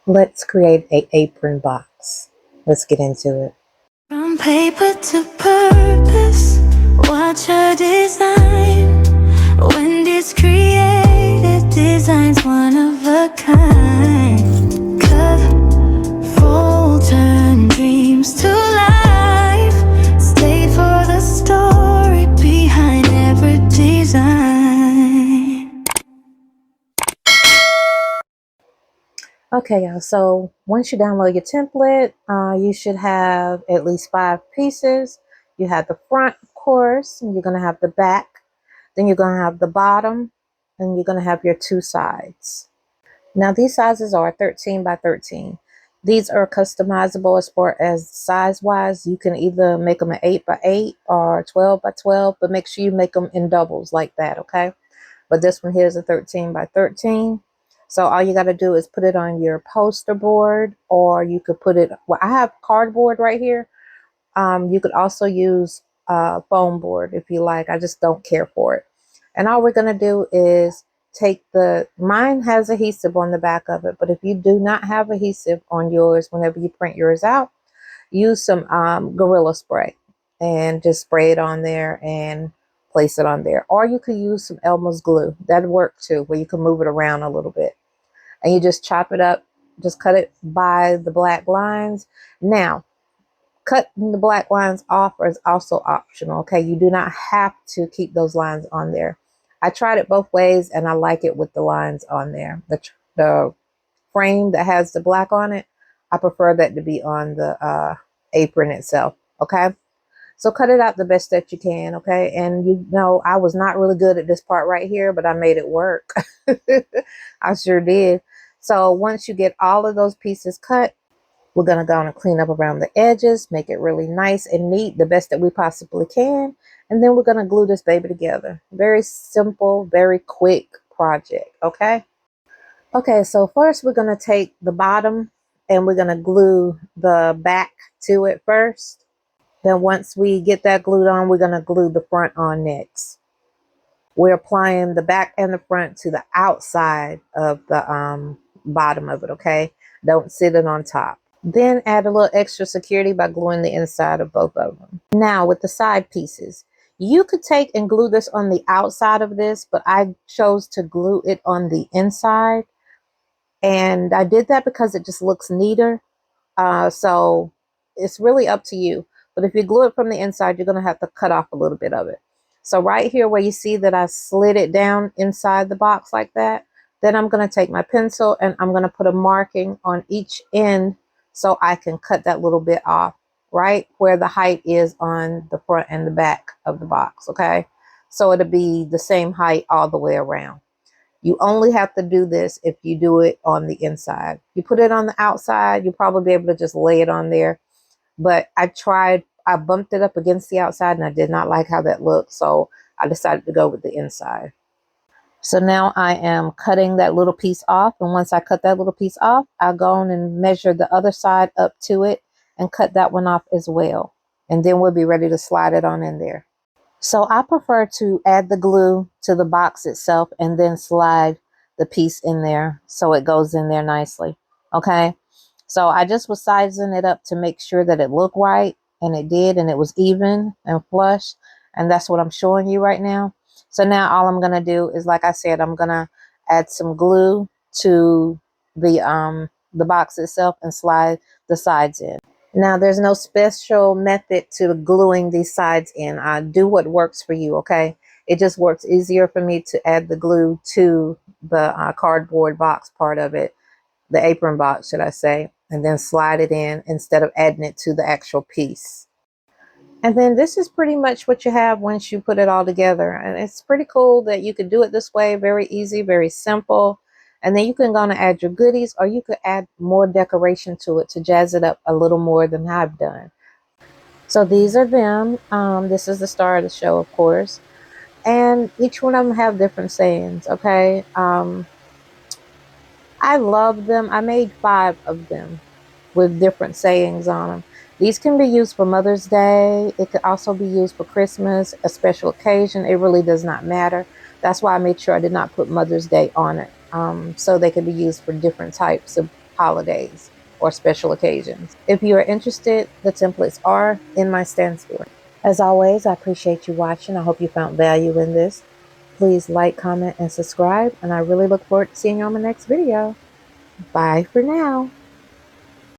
Let's create a apron box. Let's get into it. From paper to purpose, watch her design. Wendy's created designs, one of a kind. Cut, fold, turn dreams to life. Stay for the story behind every design. Okay, y'all. So once you download your template, you should have at least 5 pieces. You have the front, of course, and you're going to have the back. Then you're going to have the bottom, and you're going to have your 2 sides. Now, these sizes are 13 by 13. These are customizable as far as size-wise. You can either make them an 8 by 8 or 12 by 12, but make sure you make them in doubles like that, okay? But this one here is a 13 by 13. So all you got to do is put it on your poster board, or you could put it, well, I have cardboard right here. You could also use foam board if you like. I just don't care for it. And all we're going to do is take mine has adhesive on the back of it, but if you do not have adhesive on yours, whenever you print yours out, use some Gorilla Spray and just spray it on there and place it on there. Or you could use some Elmer's glue. That'd work too, where you can move it around a little bit. And you just chop it up, just cut it by the black lines. Now, cutting the black lines off is also optional, okay? You do not have to keep those lines on there. I tried it both ways, and I like it with the lines on there. The frame that has the black on it, I prefer that to be on the apron itself, okay? So cut it out the best that you can, okay? And you know, I was not really good at this part right here, but I made it work. I sure did. So once you get all of those pieces cut, we're going to go and clean up around the edges, make it really nice and neat, the best that we possibly can. And then we're going to glue this baby together. Very simple, very quick project, okay? Okay, so first we're going to take the bottom and we're going to glue the back to it first. Then once we get that glued on, we're going to glue the front on next. We're applying the back and the front to the outside of the bottom of it, okay? Don't sit it on top. Then add a little extra security by gluing the inside of both of them. Now with the side pieces, you could take and glue this on the outside of this, but I chose to glue it on the inside. And I did that because it just looks neater. So it's really up to you. But if you glue it from the inside, you're going to have to cut off a little bit of it. So right here where you see that I slid it down inside the box like that, then I'm going to take my pencil and I'm going to put a marking on each end so I can cut that little bit off right where the height is on the front and the back of the box, okay? So it'll be the same height all the way around. You only have to do this if you do it on the inside. You put it on the outside, you'll probably be able to just lay it on there. But I bumped it up against the outside and I did not like how that looked. So I decided to go with the inside. So now I am cutting that little piece off. And once I cut that little piece off, I'll go on and measure the other side up to it and cut that one off as well. And then we'll be ready to slide it on in there. So I prefer to add the glue to the box itself and then slide the piece in there so it goes in there nicely. Okay. So I just was sizing it up to make sure that it looked right, and it did, and it was even and flush. And that's what I'm showing you right now. So now all I'm going to do is, like I said, I'm going to add some glue to the box itself and slide the sides in. Now, there's no special method to gluing these sides in. Do what works for you, okay? It just works easier for me to add the glue to the cardboard box part of it, the apron box, should I say, and then slide it in instead of adding it to the actual piece. And then this is pretty much what you have once you put it all together. And it's pretty cool that you could do it this way. Very easy, very simple. And then you can go and add your goodies, or you could add more decoration to it to jazz it up a little more than I've done. So these are them. This is the star of the show, of course. And each one of them have different sayings, okay? I love them. I made 5 of them with different sayings on them. These can be used for Mother's Day. It could also be used for Christmas, a special occasion. It really does not matter. That's why I made sure I did not put Mother's Day on it. So they could be used for different types of holidays or special occasions. If you are interested, the templates are in my stand store. As always, I appreciate you watching. I hope you found value in this. Please like, comment, and subscribe, and I really look forward to seeing you on my next video. Bye for now.